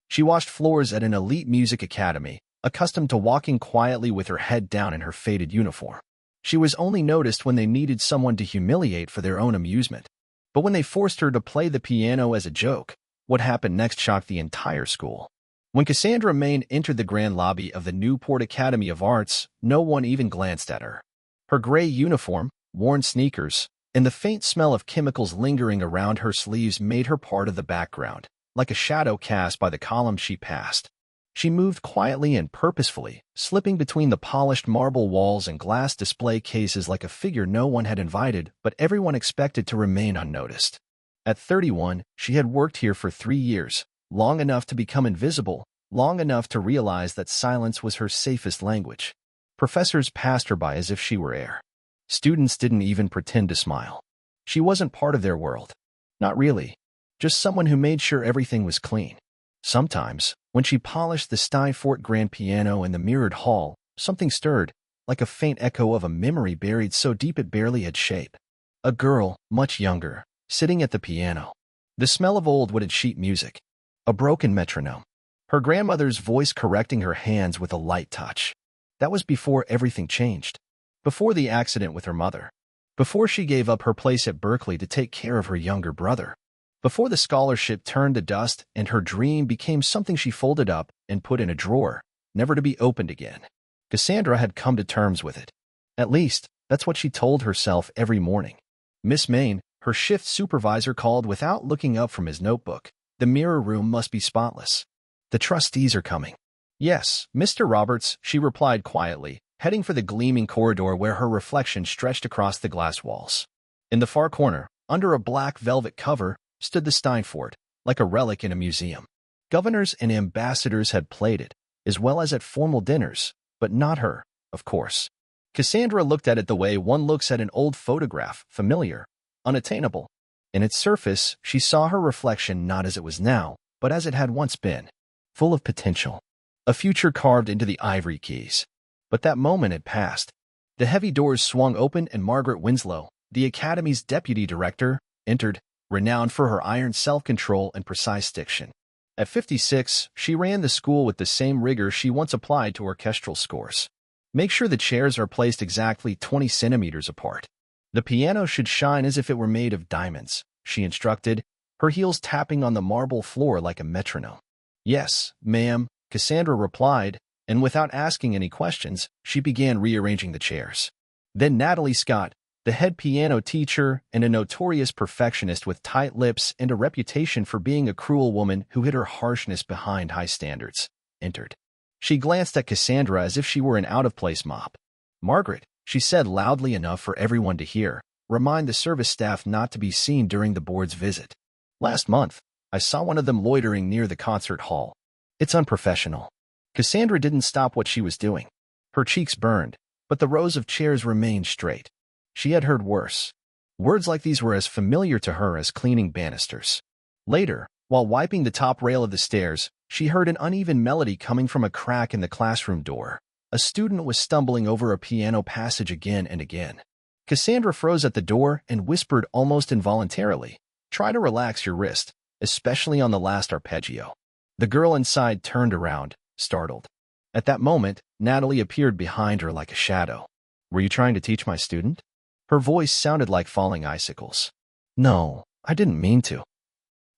She washed floors at an elite music academy, accustomed to walking quietly with her head down in her faded uniform. She was only noticed when they needed someone to humiliate for their own amusement. But when they forced her to play the piano as a joke, what happened next shocked the entire school. When Cassandra Mayne entered the grand lobby of the Newport Academy of Arts, no one even glanced at her. Her gray uniform, worn sneakers, and the faint smell of chemicals lingering around her sleeves made her part of the background, like a shadow cast by the columns she passed. She moved quietly and purposefully, slipping between the polished marble walls and glass display cases like a figure no one had invited, but everyone expected to remain unnoticed. At 31, she had worked here for 3 years, long enough to become invisible, long enough to realize that silence was her safest language. Professors passed her by as if she were air. Students didn't even pretend to smile. She wasn't part of their world. Not really. Just someone who made sure everything was clean. Sometimes, when she polished the Steinfort grand piano in the mirrored hall, something stirred, like a faint echo of a memory buried so deep it barely had shape. A girl, much younger, sitting at the piano. The smell of old wooded sheet music. A broken metronome. Her grandmother's voice correcting her hands with a light touch. That was before everything changed. Before the accident with her mother. Before she gave up her place at Berkeley to take care of her younger brother. Before the scholarship turned to dust and her dream became something she folded up and put in a drawer, never to be opened again. Cassandra had come to terms with it. At least, that's what she told herself every morning. Miss Mayne, her shift supervisor, called without looking up from his notebook. The mirror room must be spotless. The trustees are coming. Yes, Mr. Roberts, she replied quietly, heading for the gleaming corridor where her reflection stretched across the glass walls. In the far corner, under a black velvet cover, stood the Steinfort, like a relic in a museum. Governors and ambassadors had played it, as well as at formal dinners, but not her, of course. Cassandra looked at it the way one looks at an old photograph, familiar, unattainable. In its surface, she saw her reflection not as it was now, but as it had once been, full of potential. A future carved into the ivory keys. But that moment had passed. The heavy doors swung open and Margaret Winslow, the Academy's deputy director, entered, renowned for her iron self-control and precise diction. At 56, she ran the school with the same rigor she once applied to orchestral scores. Make sure the chairs are placed exactly 20 centimeters apart. The piano should shine as if it were made of diamonds, she instructed, her heels tapping on the marble floor like a metronome. Yes, ma'am, Cassandra replied, and without asking any questions, she began rearranging the chairs. Then Natalie Scott, the head piano teacher and a notorious perfectionist with tight lips and a reputation for being a cruel woman who hid her harshness behind high standards, entered. She glanced at Cassandra as if she were an out-of-place mop. Margaret, she said loudly enough for everyone to hear, remind the service staff not to be seen during the board's visit. Last month, I saw one of them loitering near the concert hall. It's unprofessional. Cassandra didn't stop what she was doing. Her cheeks burned, but the rows of chairs remained straight. She had heard worse. Words like these were as familiar to her as cleaning banisters. Later, while wiping the top rail of the stairs, she heard an uneven melody coming from a crack in the classroom door. A student was stumbling over a piano passage again and again. Cassandra froze at the door and whispered almost involuntarily, "Try to relax your wrist, especially on the last arpeggio." The girl inside turned around, startled. At that moment, Natalie appeared behind her like a shadow. "Were you trying to teach my student?" Her voice sounded like falling icicles. "No, I didn't mean to."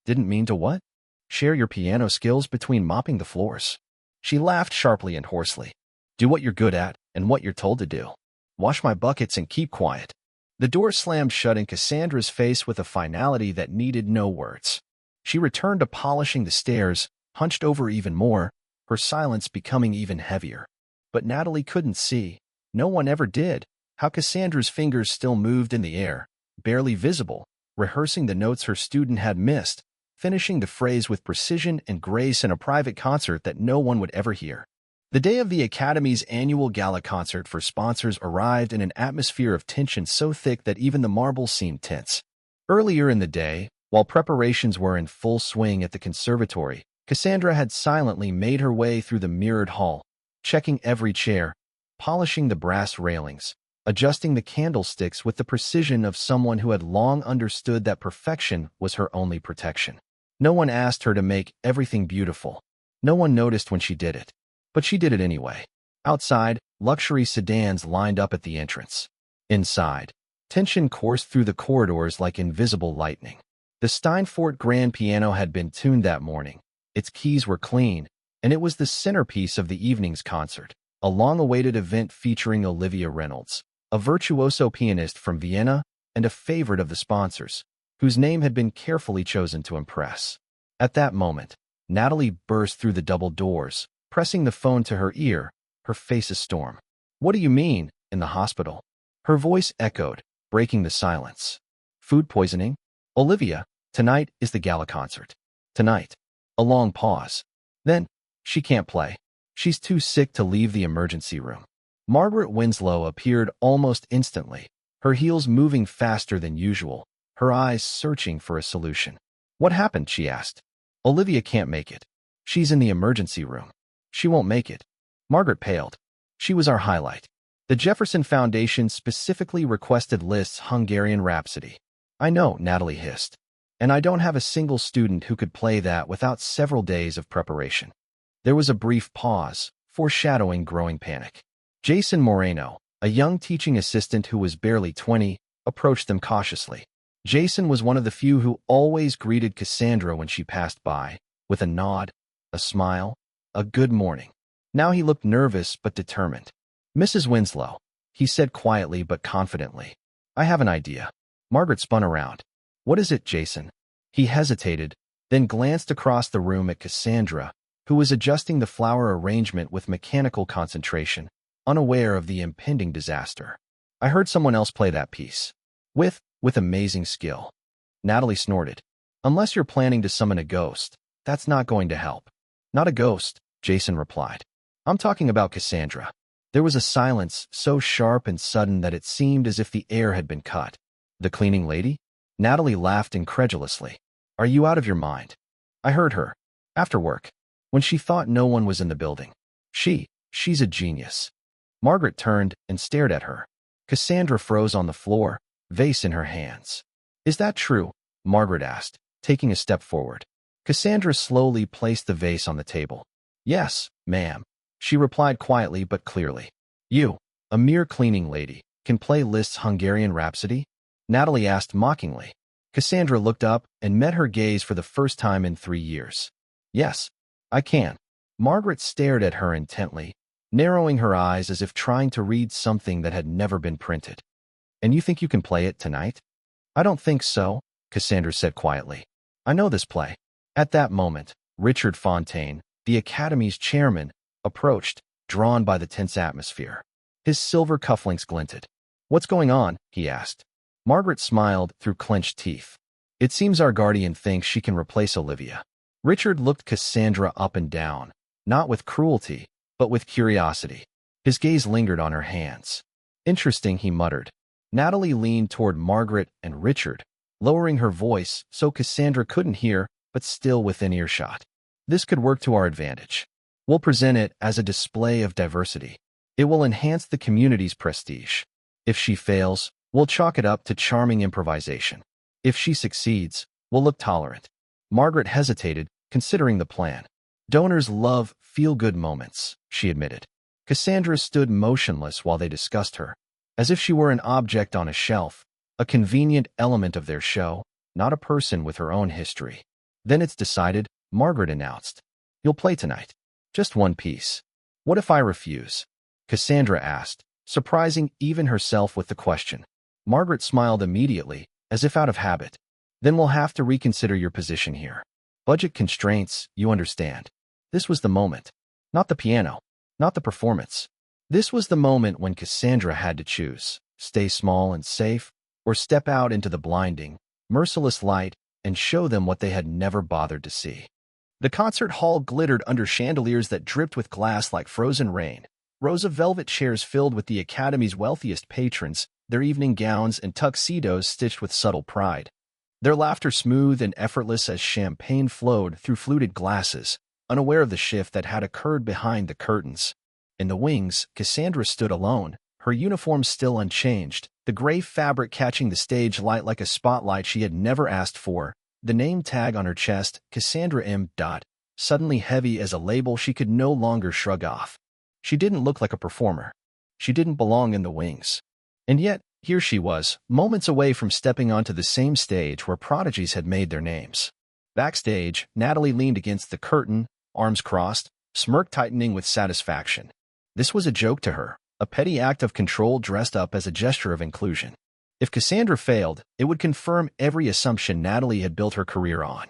"Didn't mean to what?" "Share your piano skills between mopping the floors." She laughed sharply and hoarsely. "Do what you're good at and what you're told to do. Wash my buckets and keep quiet." The door slammed shut in Cassandra's face with a finality that needed no words. She returned to polishing the stairs, hunched over even more, her silence becoming even heavier. But Natalie couldn't see, no one ever did, how Cassandra's fingers still moved in the air, barely visible, rehearsing the notes her student had missed, finishing the phrase with precision and grace in a private concert that no one would ever hear. The day of the Academy's annual gala concert for sponsors arrived in an atmosphere of tension so thick that even the marble seemed tense. Earlier in the day, while preparations were in full swing at the conservatory, Cassandra had silently made her way through the mirrored hall, checking every chair, polishing the brass railings, adjusting the candlesticks with the precision of someone who had long understood that perfection was her only protection. No one asked her to make everything beautiful. No one noticed when she did it, but she did it anyway. Outside, luxury sedans lined up at the entrance. Inside, tension coursed through the corridors like invisible lightning. The Steinfort grand piano had been tuned that morning. Its keys were clean, and it was the centerpiece of the evening's concert, a long-awaited event featuring Olivia Reynolds, a virtuoso pianist from Vienna and a favorite of the sponsors, whose name had been carefully chosen to impress. At that moment, Natalie burst through the double doors, pressing the phone to her ear, her face a storm. "What do you mean, in the hospital?" Her voice echoed, breaking the silence. "Food poisoning? Olivia, tonight is the gala concert. Tonight." A long pause. Then, "She can't play. She's too sick to leave the emergency room." Margaret Winslow appeared almost instantly, her heels moving faster than usual, her eyes searching for a solution. "What happened?" she asked. "Olivia can't make it. She's in the emergency room. She won't make it." Margaret paled. She was our highlight. The Jefferson Foundation specifically requested Liszt's Hungarian Rhapsody. "I know," Natalie hissed. "And I don't have a single student who could play that without several days of preparation." There was a brief pause, foreshadowing growing panic. Jason Moreno, a young teaching assistant who was barely 20, approached them cautiously. Jason was one of the few who always greeted Cassandra when she passed by, with a nod, a smile, a good morning. Now he looked nervous but determined. "Mrs. Winslow," he said quietly but confidently, "I have an idea." Margaret spun around. "What is it, Jason?" He hesitated, then glanced across the room at Cassandra, who was adjusting the flower arrangement with mechanical concentration, unaware of the impending disaster. "I heard someone else play that piece. With amazing skill." Natalie snorted. "Unless you're planning to summon a ghost, that's not going to help." "Not a ghost," Jason replied. "I'm talking about Cassandra." There was a silence so sharp and sudden that it seemed as if the air had been cut. "The cleaning lady?" Natalie laughed incredulously. "Are you out of your mind? I heard her. After work. When she thought no one was in the building. She's a genius." Margaret turned and stared at her. Cassandra froze on the floor, vase in her hands. "Is that true?" Margaret asked, taking a step forward. Cassandra slowly placed the vase on the table. "Yes, ma'am," she replied quietly but clearly. "You, a mere cleaning lady, can play Liszt's Hungarian Rhapsody?" Natalie asked mockingly. Cassandra looked up and met her gaze for the first time in 3 years. "Yes, I can." Margaret stared at her intently, narrowing her eyes as if trying to read something that had never been printed. "And you think you can play it tonight?" "I don't think so," Cassandra said quietly. "I know this play." At that moment, Richard Fontaine, the Academy's chairman, approached, drawn by the tense atmosphere. His silver cufflinks glinted. "What's going on?" he asked. Margaret smiled through clenched teeth. "It seems our guardian thinks she can replace Olivia." Richard looked Cassandra up and down, not with cruelty, but with curiosity. His gaze lingered on her hands. "Interesting," he muttered. Natalie leaned toward Margaret and Richard, lowering her voice so Cassandra couldn't hear, but still within earshot. "This could work to our advantage. We'll present it as a display of diversity. It will enhance the community's prestige. If she fails, we'll chalk it up to charming improvisation. If she succeeds, we'll look tolerant." Margaret hesitated, considering the plan. "Donors love feel-good moments," she admitted. Cassandra stood motionless while they discussed her, as if she were an object on a shelf, a convenient element of their show, not a person with her own history. "Then it's decided," Margaret announced. "You'll play tonight. Just one piece." "What if I refuse?" Cassandra asked, surprising even herself with the question. Margaret smiled immediately, as if out of habit. "Then we'll have to reconsider your position here. Budget constraints, you understand." This was the moment. Not the piano, not the performance. This was the moment when Cassandra had to choose, stay small and safe, or step out into the blinding, merciless light and show them what they had never bothered to see. The concert hall glittered under chandeliers that dripped with glass like frozen rain. Rows of velvet chairs filled with the Academy's wealthiest patrons, their evening gowns and tuxedos stitched with subtle pride. Their laughter smooth and effortless as champagne flowed through fluted glasses, unaware of the shift that had occurred behind the curtains. In the wings, Cassandra stood alone, her uniform still unchanged, the gray fabric catching the stage light like a spotlight she had never asked for, the name tag on her chest, Cassandra M. suddenly heavy as a label she could no longer shrug off. She didn't look like a performer. She didn't belong in the wings. And yet, here she was, moments away from stepping onto the same stage where prodigies had made their names. Backstage, Natalie leaned against the curtain, arms crossed, smirk tightening with satisfaction. This was a joke to her, a petty act of control dressed up as a gesture of inclusion. If Cassandra failed, it would confirm every assumption Natalie had built her career on.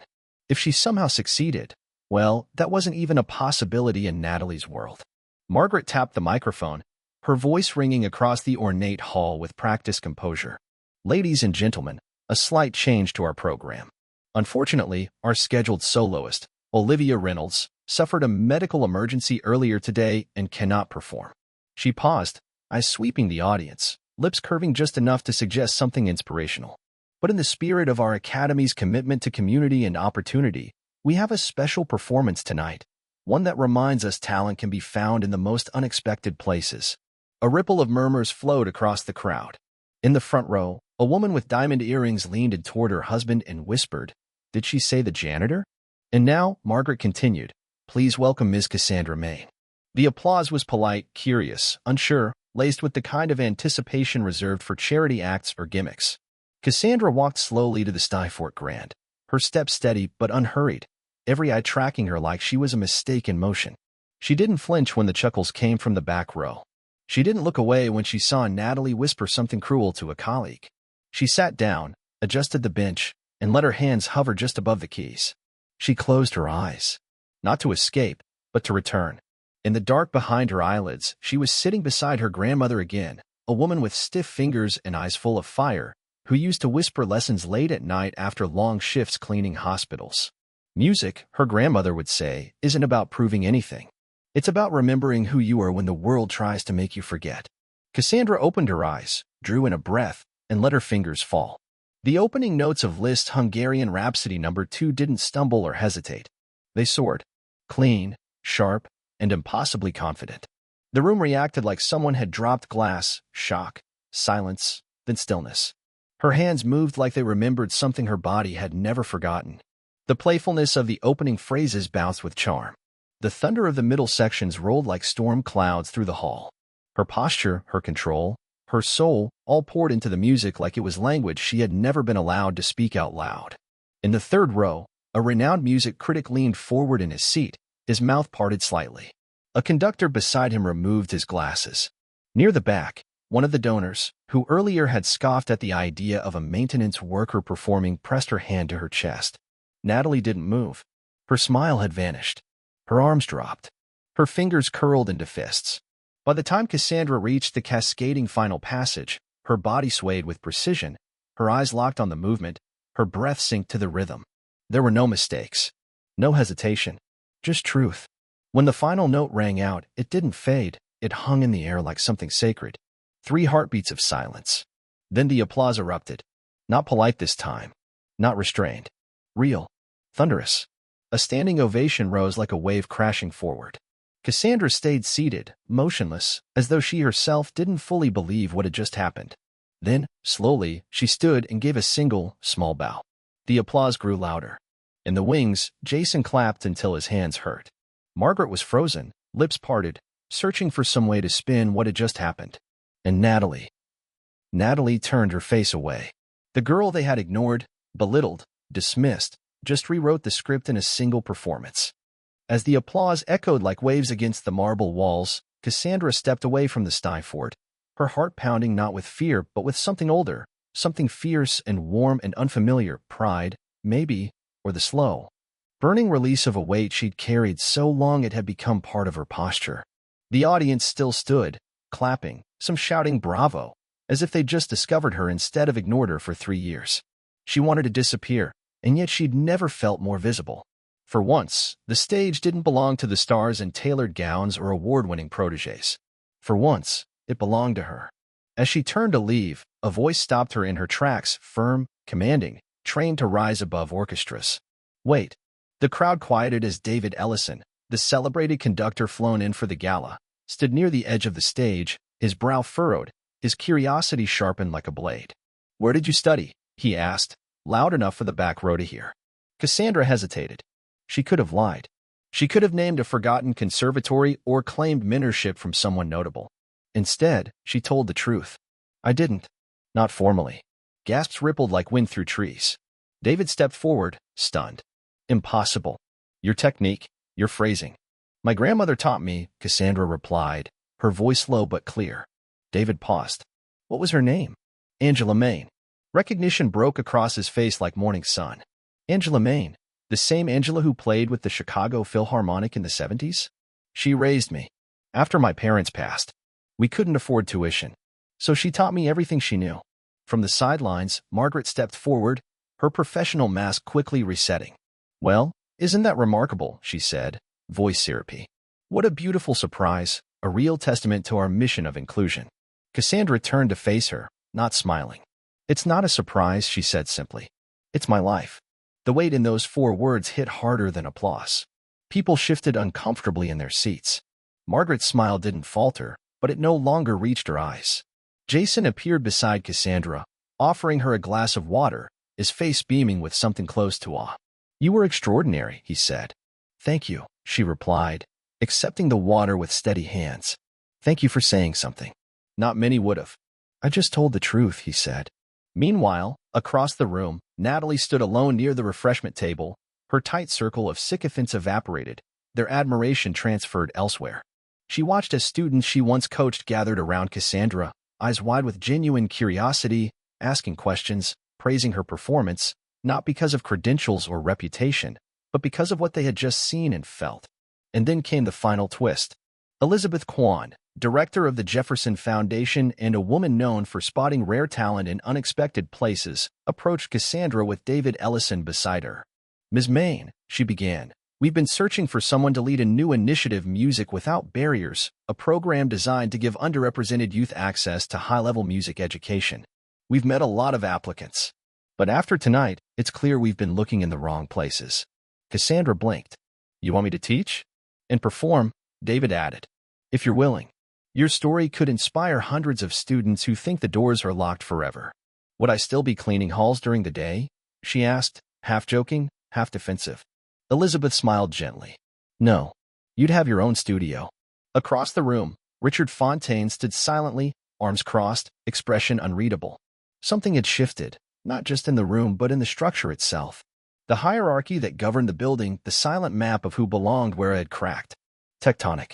If she somehow succeeded, well, that wasn't even a possibility in Natalie's world. Margaret tapped the microphone, her voice ringing across the ornate hall with practiced composure. Ladies and gentlemen, a slight change to our program. Unfortunately, our scheduled soloist, Olivia Reynolds, suffered a medical emergency earlier today and cannot perform. She paused, eyes sweeping the audience, lips curving just enough to suggest something inspirational. But in the spirit of our Academy's commitment to community and opportunity, we have a special performance tonight, one that reminds us talent can be found in the most unexpected places. A ripple of murmurs flowed across the crowd. In the front row, a woman with diamond earrings leaned toward her husband and whispered, "Did she say the janitor?" And now, Margaret continued, "Please welcome Ms. Cassandra Mayne." The applause was polite, curious, unsure, laced with the kind of anticipation reserved for charity acts or gimmicks. Cassandra walked slowly to the Skyfort Grand, her steps steady but unhurried, every eye tracking her like she was a mistake in motion. She didn't flinch when the chuckles came from the back row. She didn't look away when she saw Natalie whisper something cruel to a colleague. She sat down, adjusted the bench, and let her hands hover just above the keys. She closed her eyes, not to escape, but to return. In the dark behind her eyelids, she was sitting beside her grandmother again, a woman with stiff fingers and eyes full of fire, who used to whisper lessons late at night after long shifts cleaning hospitals. Music, her grandmother would say, isn't about proving anything. It's about remembering who you are when the world tries to make you forget. Cassandra opened her eyes, drew in a breath, and let her fingers fall. The opening notes of Liszt's Hungarian Rhapsody No. 2 didn't stumble or hesitate. They soared, clean, sharp, and impossibly confident. The room reacted like someone had dropped glass, shock, silence, then stillness. Her hands moved like they remembered something her body had never forgotten. The playfulness of the opening phrases bounced with charm. The thunder of the middle sections rolled like storm clouds through the hall. Her posture, her control, her soul, all poured into the music like it was language she had never been allowed to speak out loud. In the third row, a renowned music critic leaned forward in his seat, his mouth parted slightly. A conductor beside him removed his glasses. Near the back, one of the donors, who earlier had scoffed at the idea of a maintenance worker performing, pressed her hand to her chest. Natalie didn't move. Her smile had vanished. Her arms dropped. Her fingers curled into fists. By the time Cassandra reached the cascading final passage, her body swayed with precision, her eyes locked on the movement, her breath synced to the rhythm. There were no mistakes, no hesitation, just truth. When the final note rang out, it didn't fade, it hung in the air like something sacred. 3 heartbeats of silence. Then the applause erupted. Not polite this time. Not restrained. Real. Thunderous. A standing ovation rose like a wave crashing forward. Cassandra stayed seated, motionless, as though she herself didn't fully believe what had just happened. Then, slowly, she stood and gave a single, small bow. The applause grew louder. In the wings, Jason clapped until his hands hurt. Margaret was frozen, lips parted, searching for some way to spin what had just happened. And Natalie. Natalie turned her face away. The girl they had ignored, belittled, dismissed, just rewrote the script in a single performance. As the applause echoed like waves against the marble walls, Cassandra stepped away from the Skyfort, her heart pounding not with fear but with something older, something fierce and warm and unfamiliar, pride, maybe, or the slow, burning release of a weight she'd carried so long it had become part of her posture. The audience still stood, clapping, some shouting bravo, as if they'd just discovered her instead of ignored her for 3 years. She wanted to disappear, and yet she'd never felt more visible. For once, the stage didn't belong to the stars in tailored gowns or award-winning protégés. For once, it belonged to her. As she turned to leave, a voice stopped her in her tracks, firm, commanding, trained to rise above orchestras. Wait. The crowd quieted as David Ellison, the celebrated conductor flown in for the gala, stood near the edge of the stage, his brow furrowed, his curiosity sharpened like a blade. "Where did you study?" he asked, loud enough for the back row to hear. Cassandra hesitated. She could have lied. She could have named a forgotten conservatory or claimed mentorship from someone notable. Instead, she told the truth. I didn't. Not formally. Gasps rippled like wind through trees. David stepped forward, stunned. Impossible. Your technique, your phrasing. My grandmother taught me, Cassandra replied, her voice low but clear. David paused. What was her name? Angela Mayne. Recognition broke across his face like morning sun. Angela Mayne, the same Angela who played with the Chicago Philharmonic in the 70s? She raised me. After my parents passed, we couldn't afford tuition, so she taught me everything she knew. From the sidelines, Margaret stepped forward, her professional mask quickly resetting. Well, isn't that remarkable, she said, voice syrupy. What a beautiful surprise, a real testament to our mission of inclusion. Cassandra turned to face her, not smiling. It's not a surprise, she said simply. It's my life. The weight in those 4 words hit harder than applause. People shifted uncomfortably in their seats. Margaret's smile didn't falter, but it no longer reached her eyes. Jason appeared beside Cassandra, offering her a glass of water, his face beaming with something close to awe. You were extraordinary, he said. Thank you, she replied, accepting the water with steady hands. Thank you for saying something. Not many would have. I just told the truth, he said. Meanwhile, across the room, Natalie stood alone near the refreshment table. Her tight circle of sycophants evaporated, their admiration transferred elsewhere. She watched as students she once coached gathered around Cassandra, eyes wide with genuine curiosity, asking questions, praising her performance, not because of credentials or reputation, but because of what they had just seen and felt. And then came the final twist. Elizabeth Kwan, director of the Jefferson Foundation and a woman known for spotting rare talent in unexpected places, approached Cassandra with David Ellison beside her. Ms. Mayne, she began, we've been searching for someone to lead a new initiative, Music Without Barriers, a program designed to give underrepresented youth access to high-level music education. We've met a lot of applicants. But after tonight, it's clear we've been looking in the wrong places. Cassandra blinked. You want me to teach? And perform, David added. If you're willing. Your story could inspire hundreds of students who think the doors are locked forever. Would I still be cleaning halls during the day? She asked, half joking, half defensive. Elizabeth smiled gently. No. You'd have your own studio. Across the room, Richard Fontaine stood silently, arms crossed, expression unreadable. Something had shifted, not just in the room but in the structure itself. The hierarchy that governed the building, the silent map of who belonged where, had cracked. Tectonic.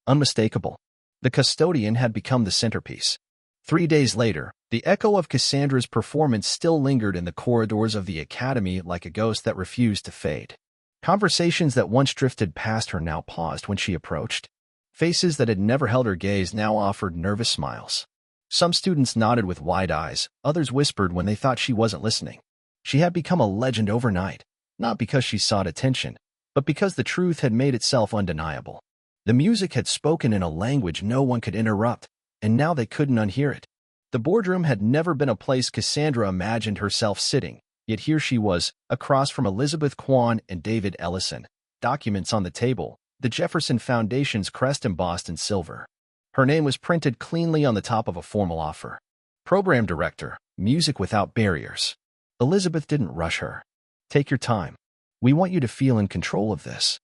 Unmistakable. The custodian had become the centerpiece. 3 days later, the echo of Cassandra's performance still lingered in the corridors of the academy like a ghost that refused to fade. Conversations that once drifted past her now paused when she approached. Faces that had never held her gaze now offered nervous smiles. Some students nodded with wide eyes, others whispered when they thought she wasn't listening. She had become a legend overnight, not because she sought attention, but because the truth had made itself undeniable. The music had spoken in a language no one could interrupt, and now they couldn't unhear it. The boardroom had never been a place Cassandra imagined herself sitting, yet here she was, across from Elizabeth Kwan and David Ellison, documents on the table, the Jefferson Foundation's crest embossed in silver. Her name was printed cleanly on the top of a formal offer. Program Director, Music Without Barriers. Elizabeth didn't rush her. Take your time. We want you to feel in control of this.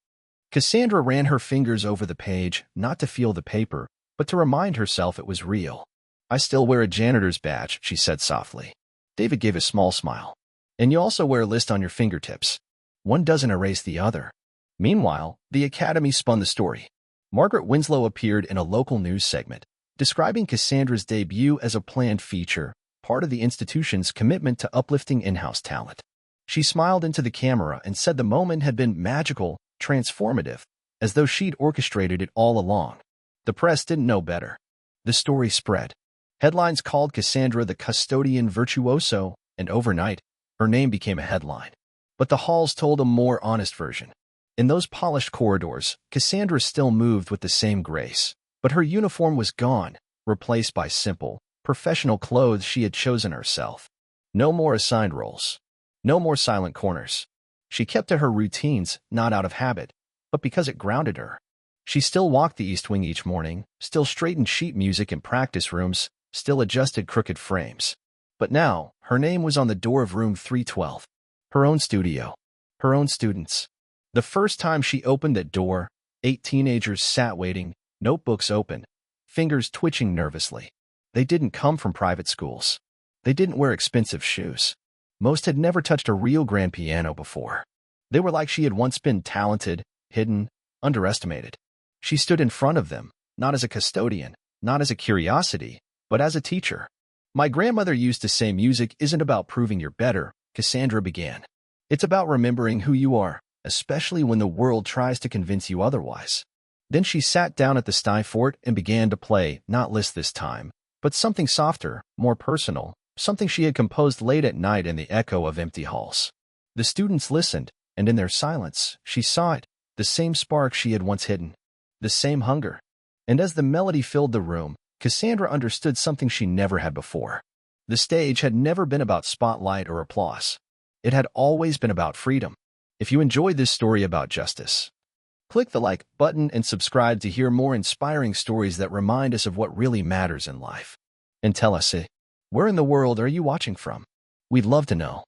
Cassandra ran her fingers over the page, not to feel the paper, but to remind herself it was real. I still wear a janitor's badge, she said softly. David gave a small smile. And you also wear a list on your fingertips. One doesn't erase the other. Meanwhile, the academy spun the story. Margaret Winslow appeared in a local news segment, describing Cassandra's debut as a planned feature, part of the institution's commitment to uplifting in-house talent. She smiled into the camera and said the moment had been magical, transformative, as though she'd orchestrated it all along. The press didn't know better. The story spread. Headlines called Cassandra the custodian virtuoso, and overnight, her name became a headline. But the halls told a more honest version. In those polished corridors, Cassandra still moved with the same grace, but her uniform was gone, replaced by simple, professional clothes she had chosen herself. No more assigned roles. No more silent corners. She kept to her routines, not out of habit, but because it grounded her. She still walked the East Wing each morning, still straightened sheet music in practice rooms, still adjusted crooked frames. But now, her name was on the door of room 312. Her own studio. Her own students. The first time she opened that door, 8 teenagers sat waiting, notebooks open, fingers twitching nervously. They didn't come from private schools. They didn't wear expensive shoes. Most had never touched a real grand piano before. They were like she had once been talented, hidden, underestimated. She stood in front of them, not as a custodian, not as a curiosity, but as a teacher. My grandmother used to say music isn't about proving you're better, Cassandra began. It's about remembering who you are, especially when the world tries to convince you otherwise. Then she sat down at the Steinfort and began to play, not Liszt this time, but something softer, more personal, something she had composed late at night in the echo of empty halls. The students listened, and in their silence, she saw it, the same spark she had once hidden, the same hunger. And as the melody filled the room, Cassandra understood something she never had before. The stage had never been about spotlight or applause. It had always been about freedom. If you enjoyed this story about justice, click the like button and subscribe to hear more inspiring stories that remind us of what really matters in life. And tell us, where in the world are you watching from? We'd love to know.